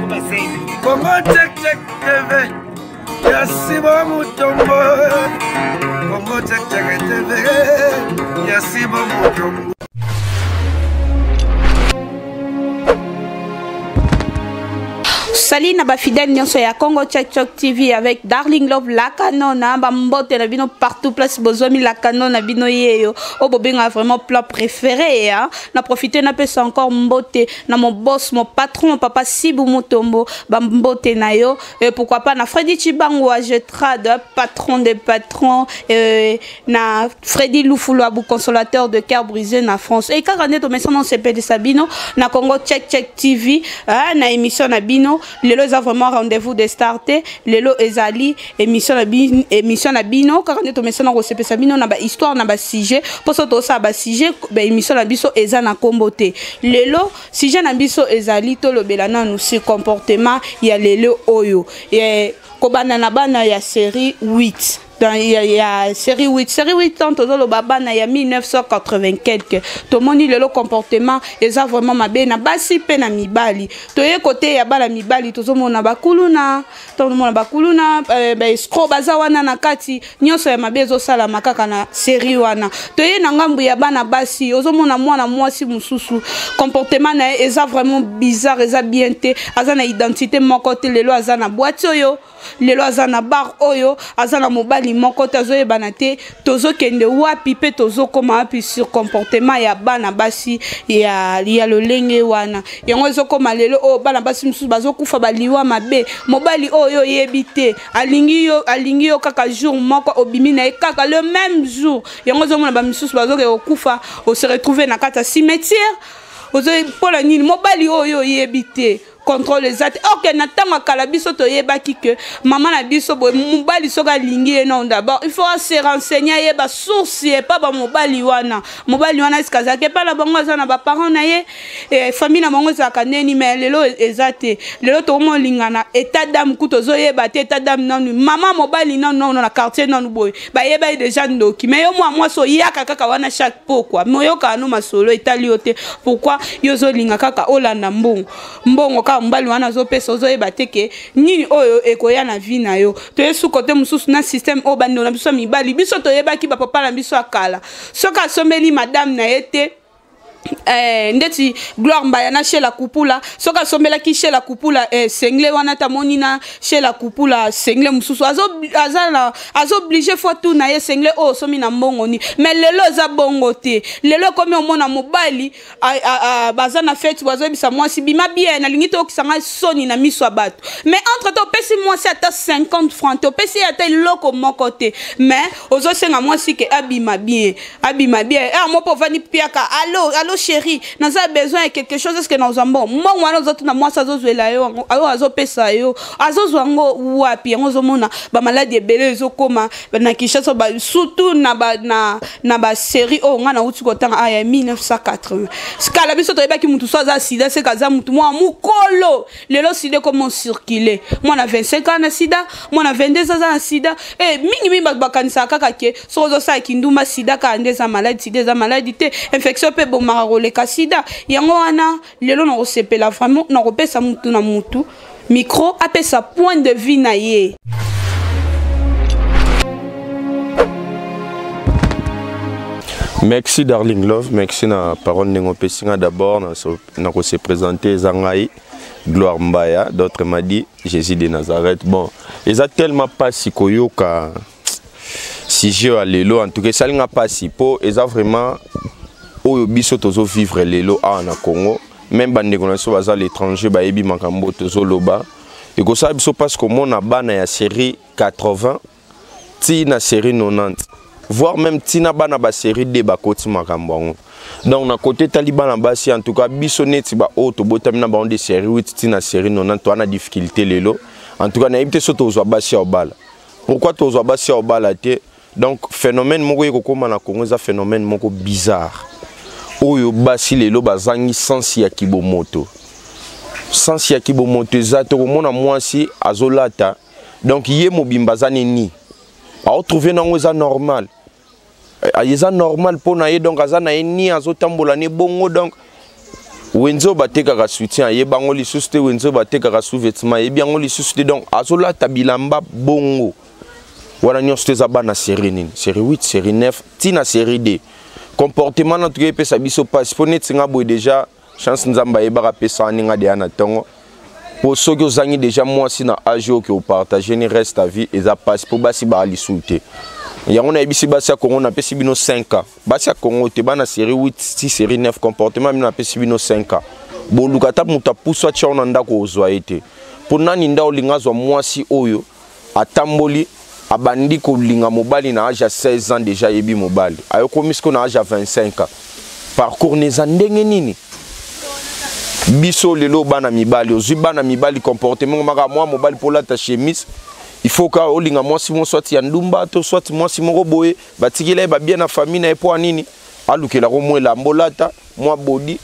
Congo check check TV. Yasibo Mutombo. Congo check check TV. Yasibo Mutombo. Salut na ba fidèle nyonso ya Congo Check Check TV avec Darling Love la canona ba mbote na bino partout place bozomi la canona bino yeyo o bobenga vraiment plat préféré hein na profiter na pesa encore mbote na mon boss mon patron papa Sibou Mutombo ba mbote na yo et pourquoi pas na Freddy Chibango Ajetrad patron des patrons na Freddy Loufoulou Abou consolateur de cœur brisé na France et quand on est au maison on s'appelle Sabino na Congo Check Check TV na émission na bino Lelo a vraiment rendez-vous de starter. Lelo ezali émission na bino. Quand on est au message na recep sabino na ba histoire na ba sujet. Pour ça to ça ba sujet ba émission na biso eza na kombote. Lelo sujet na biso ezali to lobela na nous ce comportement ya lelo oyo. Et kobana na bana ya série 8. Dans la série 8 tant le babana il y a 1980 quelques tout le monde le comportement et ça vraiment ma bena basi pe na mibali to ye côté ya bala mibali to zo na bakuluna to mona bakuluna ba scro bazawana na kati nyonso ya mabezo sala makaka na série wana to ye na ngambu ya bana basi ozo mona mwana mwasi mususu comportement na eza vraiment bizarre eza bien te azana identité moko te lelo azana boîte oyo lelo azana bar oyo azana mobali moko tazoye banate tozo kende wapi pe tozo koma wapi sur comportement ya bana basi ya lolenge wana yango zo koma lelo o bana basi mususu bazo kufa baliwa mabe mobali oyo yebite alingi yo kaka jour moko obimi na kaka le même jour yango zo mona ba mususu bazo ke okufa o se retrouver na kata cimetière ozo pola nini mobali oyo yebite contrôle les actes. Ok, n'attends qu'à la biso to yebaki que maman la biso boy mobali soga lingi non d'abord il faut se renseigner yeba source et pas ba mobali wana eskaza ke pas la bango za na ba parents na ye et famille na bango za kaneni mais lelo ezate lelo to mo lingana état d'âme kuto zo yeba te état d'âme non maman mobali non na quartier non boy ba yeba déjà ndoki mais yo moi so yaka kaka wana chaque pourquoi moyo ka no masolo italiote pourquoi yo zo linga kaka olanda mbongo ka mbali wana zo pesa zo ebateke nini oyo ekoya na vie na yo to yesu kote mususu na système o bando na biso mibali biso to yebaki ba papa na biso akala soka sombeli madame na yete ndeti gloire mbayana chez la kupula soka sombela ki chez la kupula sengle wana ta monina chez la kupula sengle mususu azo obligé fois tout na ye sengle o somi na mbongo ni mais lelo za bongo te lelo komi omona mobali baza na fête bazo bisa moi si bima bien na lingito okisanga soni na miso abato mais entre to pesi moi si ata 50 francs to pesi ata loko moko te mais ozo senga moi si ke abima bien mo povani piaka allo chérie nous avons besoin de quelque chose est-ce que nous avons moi nous autres na moi ça zo zuela yo azo pesa yo azo zwango wapi ngo mona ba maladie belé zo koma na kishaso ba surtout na ba série o ngana uti kotanga aya 1980 skala biso to yeba ki mutu so za sida se kaza mutu moi mukolo lelo sida comment circuler moi na 25 ans na sida moi na 22 ans na sida mingi bakanisa kaka ke so zo sa kinduma sida ka ndeza maladie te infection pe bo le kasida yango wana lelo na osepela vraiment na kopesa mutu na mutu micro apesa point de vue na ye. Merci Darling Love, merci na parole nengo pesinga d'abord na se présenter Zangai Gloire Mbaya, d'autres m'a dit Jésus de Nazareth. Bon, ils a tellement pas si koyoka si je à lelo en tout cas ça n'a pas si po ils a vraiment oyo biso tozo vivre lelo a na Congo même bande connaissance baza l'étranger ba yebi makambo tozo loba et ko ça biso parce que mon bana ya série 80 ti na série 90 voire même ti na bana ba série D ba koti makambo donc na côté taliban na basi en tout cas biso neti ba auto botamina ba on de série 8 ti na série 90 to na difficulté lelo en tout cas na yebite so tozo basi au bala pourquoi tozo basi au bala te donc phénomène moko ekokoma na Congo za phénomène moko bizarre oyo basi lelo bazangi sensi ya kibomoto zato komona mwasi azolata donc ye mobimba zaneni a retrouver nango eza normal eza normal pona ye donc azana ni azotambola ne bongo donc wenzo batekaka soutien ye bango lisusu te wenzo batekaka sous-vêtement ye biango lisusu te donc azolata bilamba bongo wana nyonso te eza bana série nini série 8 série 9 tina série D comportement na tuke epesa biso pasi mpo neti nga boye déjà chance nzambe ayebaka pesa ani nga deya na ntongo po soki ozangi déjà mwasi na age oyo ke opartage ni reste ta vie eza pasi mpo basi baalisu te yango na yebisi basi ya Congo na pesi bino 5 ans basi ya Congo te bana série 8 6 série 9 comportement bino na pesi bino 5 ans boluka ta muta puso atia ona ndako ozwa ete po nani nda olinga zwa mwasi oyo atamboli abandi kolinga mobali na age 16 ans déjà yebi mobali ayokomi siko na age 25 ans parcours neza ndenge nini biso lelo bana mibali ozwi bana mibali comportement maka mwa mobali pola ta chemise il faut ka olinga mwasi mo soit ya ndumba to soit mwasi moko boye batikila ba bien na famille na epo nini alukela ko mwela mbolata mwa body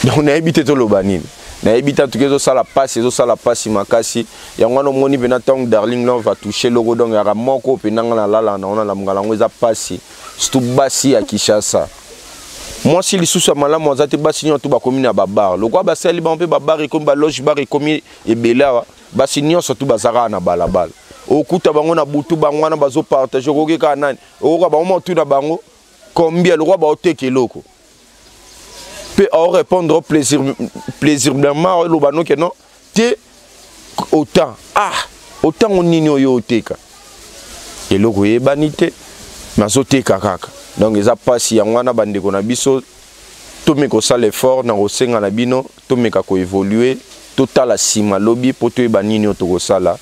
donc na ebité to loba nini na ebita tukezo sala passe makasi yango no moni pena tong Darling Love va toucher logo donc ya moko penanga na lala na ona la mngala ngweza passe stu basi ya Kishasa moi si lisusu ya malamu azate basi nyo to ba commune ya babar lokwa basali ba mpe babar ekomi ba loge bar ekomi ebelawa basi nyonso tu bazaka na balabala okuta bango na butu bango na bazo partage okoke ka nani okoka bango tu na bango combien lokwa ba oteke loko peut répondre au plaisir de mort lo bano que non te autant autant on nini oyo oteka eloko yebanite mazoteka kaka donc eza pasi ya ngwana bandeko na biso to meko sala effort na kosenga na bino to meka ko évoluer totala sima lobby poto ebanini otoko sala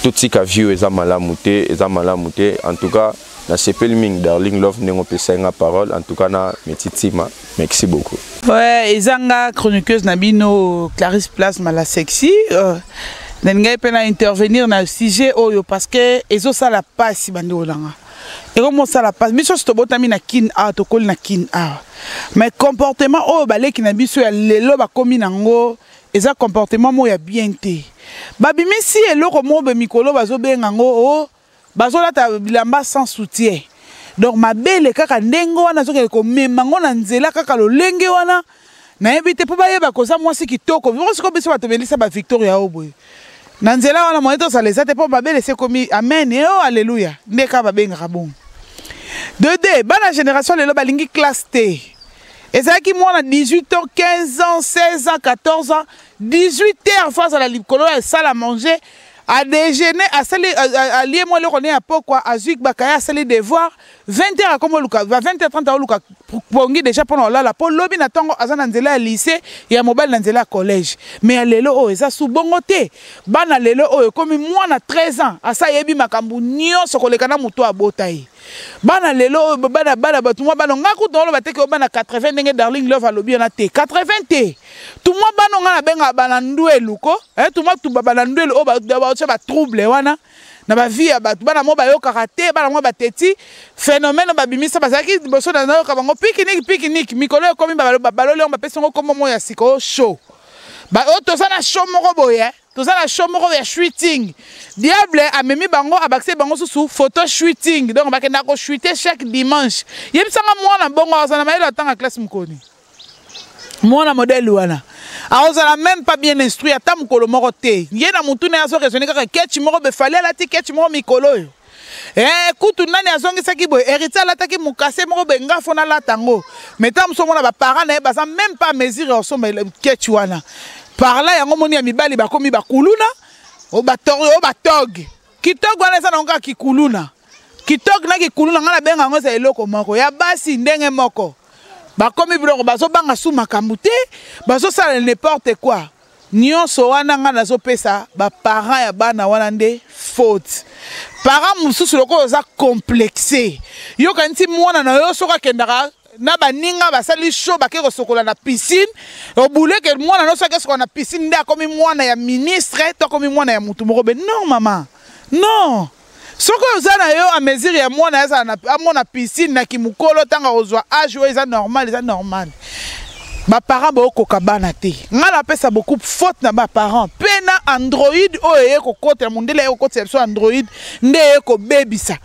totika vieux eza malamu te en tout cas na sepel ming Darling Love nengo pesa nga parole en tout cas na metitima merci beaucoup. Ouais, ezanga chroniqueuse nabino Clarisse Place mala sexy nenga pena intervenir na sujet oyo parce que ezo sala passe bande olanga. Et comment ça la passe biso sto botami na kin a to kol na kin a. Mais comportement oyo baleki na biso ya lelo ba komi nango eza comportement mo ya bien te. Babimisi eloko mo be mikolo bazo benga ngo o bazola ta bilamba sans soutien. Donc ma belle kaka ndengo wana soki ko mema ngo na nzela kaka lo lenge wana na ebite po bayeba ko za mwasi kitoko biso ko biso batobelisa ba Victoria oboy na nzela wana moyeto salesa te po ba belle se komi amen et oh alléluia ndeka ba benga bon de bana génération lelo balingi classe T ezaki mwana 18 ans 15 ans 16 ans 14 ans 18 heures face à la likolo et salle à manger à déjeuner à saler à lier moi le connaît à pourquoi à Zuik Bakaya saler devoir 20h comme Luka 20h30 Luka pongi déjà pendant là pour lobby na tango azana nzela lycée ya mobile nzela collège mais lelo o eza sous bongote bana lelo o comme moi na 13 ans asa yebi makambu nyonso kolekana muto abotai bana lelo bana batu moi bana ngaku dolo bateke bana 80 ndenge Darling Love a lobby na te 80 te tout moi bana nga na benga bana ndwelu ko tout moi tout bana ndwelu o ba trouble wana na ba vie batu bana mo ba yo karaté bana mo ba teti phénomène ba bimisa bazaki boso na yo ka bango pique-nique mikolo komi ba balole on ba pesa ngo komo mo ya siko show ba o to sana show moko boye to sana show moko ya shooting diable amemi bango abakse bango sous photo shooting donc ba kenda ko shooter chaque dimanche yebisanga mwana bongo azana mailo atanga classe mukoni mwana modèle wana aozala même pas bien instruit ata mukolo moko te yena mutu na azo raisonner kaka kechi moko be fallait la ti kechi moko mikolo kutu nani azongisaki boye héritier alataki mukase moko be ngafo na latango mais tam so mona ba parents na baza même pas mesure au sommet kechi wana par là yango moni ya mibali bakomi bakuluna o batori o batog kitog wana eza na nga kikuluna kitog na kikuluna ngana benga ngo za eloko moko ya basi ndenge moko bakomi biloko bazo banga sous makambu te bazo sala n'importe quoi nyonso wana nga nazo pesa ba parents ya bana wana nde faute parents mususu loko za complexé yo kanti mwana na yo soka kendaka na baninga basali show bakeko sokola na piscine obule ke mwana no soka sokola na piscine nde akomi mwana ya ministre to akomi mwana ya mutu moko be non mama non soko ozana yo a mesure ya mwana eza na amona piscine na kimukolo tanga ozwa âge eza normal ba parents ba okoka bana te ngala pesa beaucoup faute na ba parents pena android oye ko kota mundele ko kota so android nde ko bebisa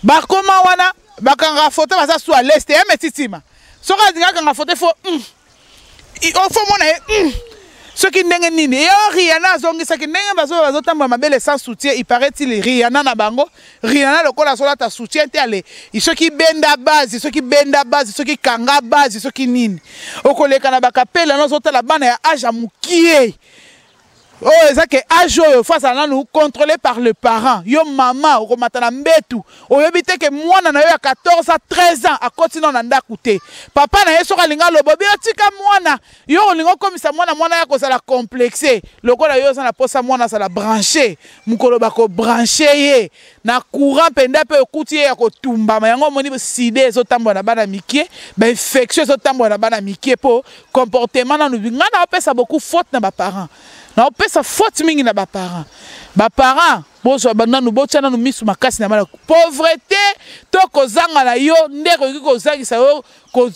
ba koma wana bakanga photo baza so à l'est ya metitima soki azingaka nga foto fo ofo mona soki ndenge nini yo Rihanna azongisaki ndenge bazotambola mabele sans soutien il paraît-il Rihanna na bango Rihanna lokola solata soutien te ale soki benda base soki kanga base soki nini okoleka na bakapela nozotala bana ya age amukie oh ezake age oyo face à nous contrôlé par le parent yo mama okomata na mbetu oyebite ke mwana na yo ya 14 à 13 ans akotino na ndaku te papa na yeso kalinga lobobi otika mwana yo olingo komisa mwana ya kozala complexé lokola yo za na posa mwana sala branché mukolo bako branché ye na courant penda pe okuti ya kotumba yango moni side ezotambola na bana mikie ba infection ezotambola na bana mikie po comportement na nubinga na opesa beaucoup faute na ba parents na opesa faute mingi na ba parents bozo bananu botiana no misu makasi na mala pauvreté to kozanga na yo ndeko kozangisa yo ko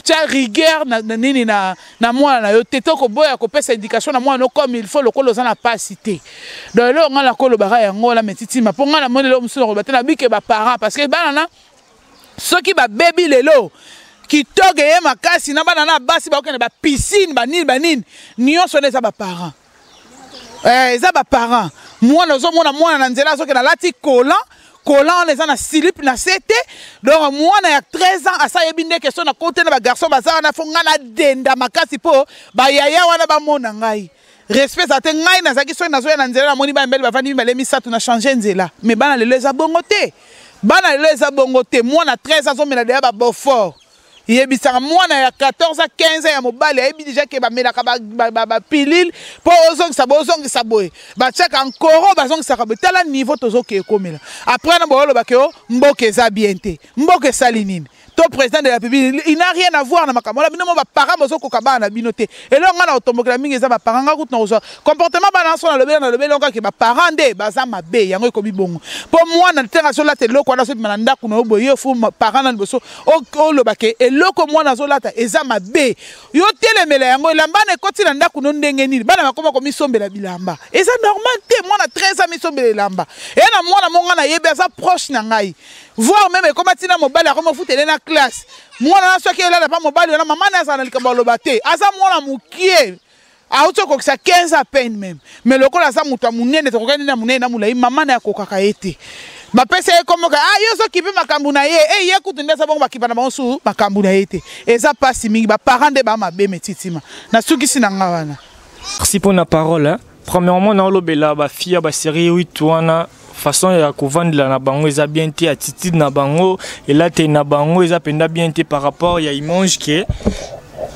tia rigueur na nini na mwana na yo te to ko boya ko pesa indication na mwana no comme il faut lokolo za na pasité donc lo ngala ko lo bara yango la metitima po ngala mone lo musu ko batena bike ba parents parce que banana soki ba baby lelo kitoge ye makasi na bana na basi ba okene ba piscine banini nyonso neza ba parents eza ba parents mwana ozomona mwana na nzela soki na lati kolan on eza na slip na sete donc mwana ya 13 ans asa yebi nde question na côté na ba garçon baza na fonga na denda makasi po ba yaya wana ba mona ngai respect za te ngai na zaki so na zo na nzela na moni ba mbele ba fandi ba lemi satu na changer nzela mais bana lelo eza bongo te mwana 13 ans omela de ba Beaufort yebisaka mwana ya 14 à 15 ans ya mobali ayebi déjà ke bamelaka ba pilule po ozongisa boye batiaka encore bazongisaka boye tala niveau tozoke ekomela après na boyolo bakeo mboka eza bien te mboka esali nini to président de la République il n'a rien à voir na makambo la bino ba parents bozokoka bana bino te elonga na otombokela mingi eza ba parents nga kutu na comportement bana so na lobela onga ke ba parents nde baza mabe yango ekomi bongo po mwana tenga so la te loko na so bimana ndaku na oboye fu parents na liboso o lobake eloko mwana zo lata eza mabe yo telemela yango elamba na ekoti na ndaku no ndenge nini bana bakoma ko misombela bilamba eza normal te mwana 13 ans misombela bilamba e na mwana monga na yebe eza proche na ngai voir même comment tina mobali akoma futele na classe mwana na soki elala pa mobali na mama na za na likamba loba te aza mwana mukie auto ko kisa 15 à peine même mais lokola za mutu munene to kokani na munene na mulai mama na yakokaka ete bapesa ye komoka yo so kipe makambu na ye ye kutu ndesa bongo bakipa na bonsu makambu na ye te eza pasi mingi ba parents de ba mabe metitima na sukisi na nga wana. Merci pour la parole. Premièrement na lobela ba fia ba série 8 wana façon ya kovandela na bango eza bien te attitude na bango ela te na bango eza penda bien te par rapport ya image ke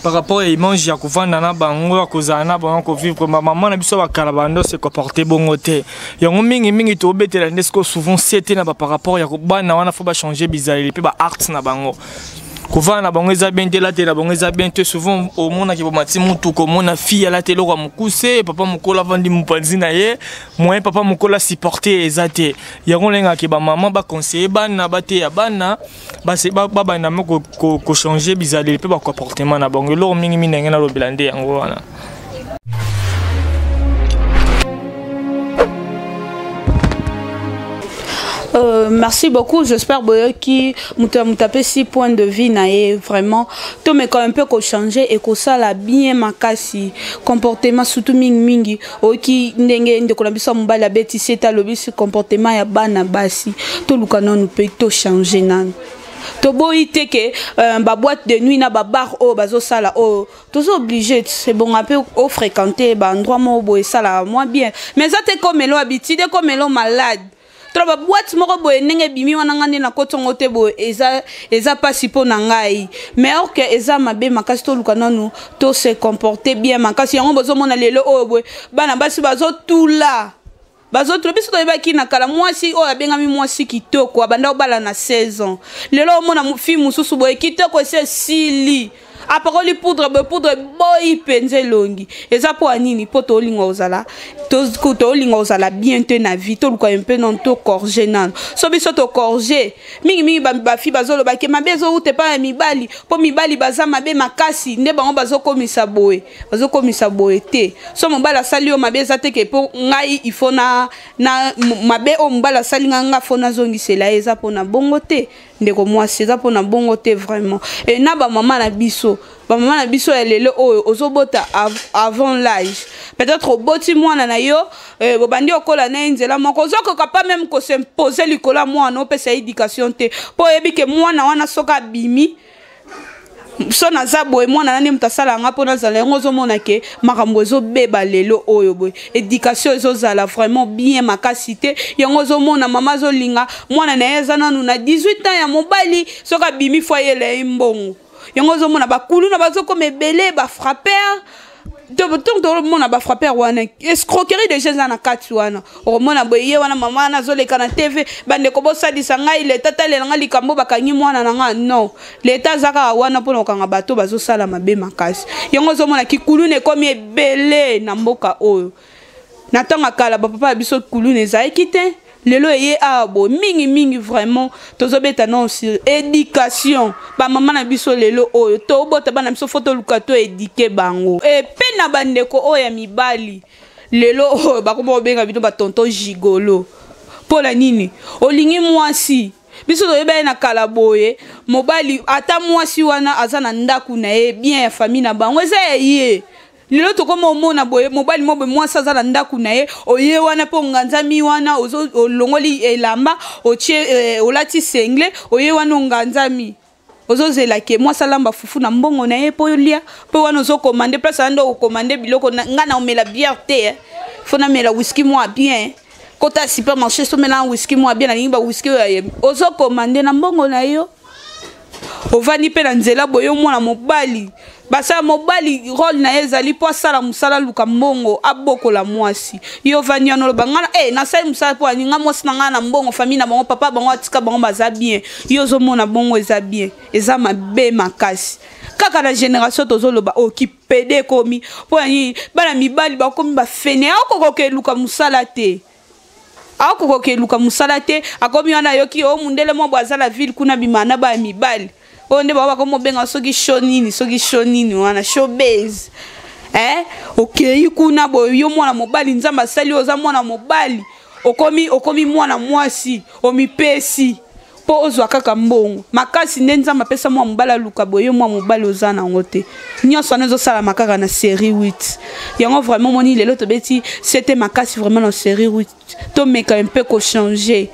par rapport à l'image ya kovanda na bango kozala na bango ko vivre maman na biso bakala bando se comporter bongo te yango mingi to betela ndesiko souvent c'était na par rapport ya bana wana faut ba changer bizarre pe ba art na bango kovanda na bango eza bien te la te na bango eza bien te souvent au monde ki bomati mutu ko mona fille la te lo kwa mukuse papa mukola vandi mupanzi na ye moi papa mukola supporter eza te yango lenga ki ba maman ba conseiller bana ba te ya bana ba se ba na ko changer bizarre pe ba comportement na bango lo mingi ndenge na lo bilande yango wana. Merci beaucoup. J'espère que vous tapez 6 points de vie vraiment. Tout mais quand un peu qu'on changer et que ça la bien makasi comportement surtout mingi oki ndenge ndeko na biso mbala beti seta lobisi comportement ya bana basi to lukano nous peut to changer nan. To boite que ba boîte de nuit na ba bar o bazo sala o tous obligé c'est bon un peu au fréquenter ba endroit mo boy sala moins bien mais ça t'es comme lo habitude comme lo malade. Troba boîte moko boye nenge bimi wana ngane na kotongo te boye eza pasi po na ngai mais or que eza mabe makasi to luka nanu to se comporter bien makasi yango bozo mona lelo o boye bana basi bazo tula bazo tula biso to yebaki na kala mwasi o abengami mwasi kitoko abanda obala na 16 ans lelo mona fi mususu boye kitoko se sili apakoli poudre boy penze longi eza po anini po to linga ozala to linga ozala bien te na vie to luka un peu non to corger nan so biso to corger mingi ba fi bazolo ba ke mabezo ute pa mibali po mibali baza mabe makasi nde bango bazokomisa boye te so mobala sali o mabeza te ke po ngai ifo na mabe o mobala sali nga fona zongisela eza po na bongo te ndeko mwasi eza mpona bongo te vraiment et na bamama na biso ya lelo oyo ozobota avant l'âge peut-être oboti mwana na yo bobandi okola na nzela moko ozokoka pas même kos'impose likolo ya mwana opesa éducation te mpo oyebi ke mwana wana soki abimi so naza boye mwana nani moto asalanga mpo nazala yango ozomona ke makambo ezobeba lelo oyo boye éducation ezozala vraiment bien makasi te yango ozomona mama azolinga mwana na ye eza nanu na 18 ans ya mobali soki abimi fo ayela ye mbongo yango ozomona bakulu na bazokoma ebele bafrappeur tomona bafrappeur wana escroquerie déjà eza na kati wana okomona boye ye wana mama wana azoleka na tv bandeko bosalisa ngai leta talelanga likambo bakangi mwana na nga non leta aza kaka wana mpona kokanga bato bazosala mabe makasi yango ozomona kikulune ekomi ebele na mboka oyo na ntango ya kala bapapa ya biso kulune ezalaki te lelo eye abo mingi vraiment tozobeta non sur éducation ba mama na biso lelo oyo to bota bana biso photo lukato éduquer bango e pe na bandeko oyo ya mibali lelo oyo bakomo benga bino ba tonton gigolo pola nini olingi mwasi biso toyeba na kala boye mobali ata mwasi wana aza na ndaku na ye bien ya famille na bango eza ye lelo tokoma omona boye mobali mobe mwasi aza na ndaku na ye oye wana mpo nganzami wana olongoli elamba otie olati sengle oye wana onganzami ozozela ke mwasi alamba fufu na mbongo na ye mpo olia mpo wana ozokomande place ando okomande biloko nga na omela bière te fo namela whisky mwa bien kota supermarché somela whisky mwa bien nalingi ba whisky oyo ozokomande na mbongo na yo ovani mpe na nzela boye omwana mobali basala mobali rôle na ye ezali mpo asala mosala luka mbongo abokola mwasi yo vani wana oloba ngana nasali mosala mpo aninga mwasi na ngai na mbongo famille na bango papa bango atika bango baza bien yo ozomona bongo eza bien eza mabe makasi kaka na génération tozoloba okipede komi mpo nani bana mibali bakomi bafene akokoka eluka mosala te akokoka eluka mosala te akomi wana yoki o mundele mo bwaza la ville kuna bimana ba mibali onde baba komo benga soki shonini wana showbiz okei kuna boyo yo mwana mobali nzamba sali oza mwana mobali okomi mwana mwasi omipesi po ozwa kaka mbongo makasi nde nzamba pesa mwa mobala luka boyo mwa mobali oza nango te nyonso wana ezosala makaka na série 8 yango vraiment moni lelo tobeti c'était makasi vraiment na série 8 tomeka un peu ko changer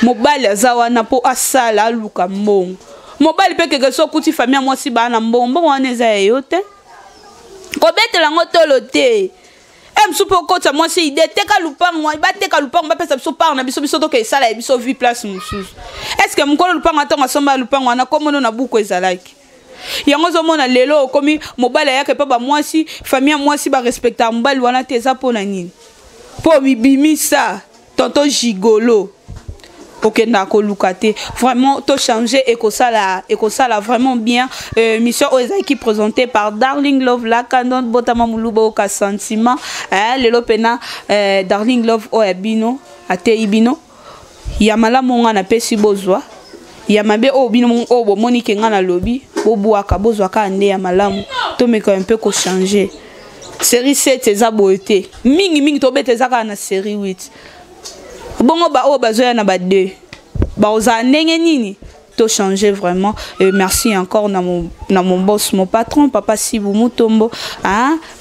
mobali aza wana po asala aluka mbongo mobali pe keke so kuti famille mwasi bana mbongo wana eza yo te kobetela ngo tolo te msupo kota mwasi ide teka lupango bateka lupango bapesa biso par na biso to ke sala biso vie place mususu est-ce que mukolo lupango atonga somba lupango na komono na buko ezalaki yango zomona lelo komi mobali yake pe ba mwasi famille mwasi ba respecta mobali wana te eza pona nini po mibimisa tonton gigolo okenda koluka te vraiment to changer et que ça vraiment bien mission qui présentée par Darling Love la canon botama mulubo ka sentiment lelo pena Darling Love oyabino ate ibino ya malamu nga na pesi bozwa ya mabe obino o bomoni ke nga na lobi bobuaka bozwa ka nde ya malamu to meka un peu ko changer série 7 eza boete mingi to bete eza ka na série 8 bongo ba o bazoya na ba 2 ba oza ndenge nini to changer vraiment et merci encore na mon boss mon patron papa Sibou Mutombo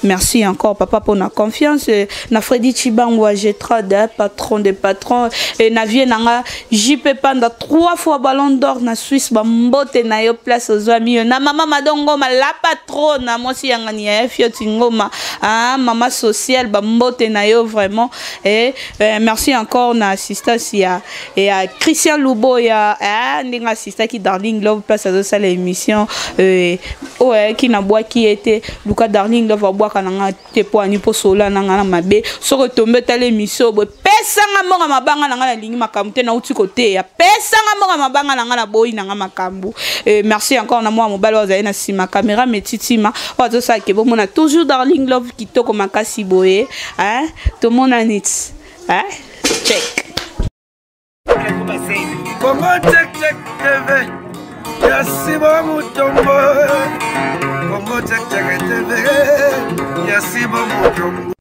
merci encore papa pour la confiance na Freddy Chibangwa G3 patron des patrons et na vie nanga JP Panda 3 fois ballon d'or na Suisse ba mbote na yo place aux amis na mama madongo la patronne moi si yangani ya fioti ngoma mama sociale ba mbote na yo vraiment et merci encore na assistance ya et à Christian Lubo ya ndinga assistant qui Darling Love place à ça l'émission qui na bois qui était Luka Darling Love bois kananga te poani po sola nanga mabe so retomber ta l'émission pesa nga monga mabanga nanga na lingi makamute na uti côté ya pesa nga monga mabanga nanga na boyi nanga makambu merci encore na moi mobali wa na sima caméra metitima wazo ça ke bon mona toujours Darling Love kitoko makasi boye to mona nit check Comment check TV Yasi bo mutombo Comment check TV Yasi bo mutombo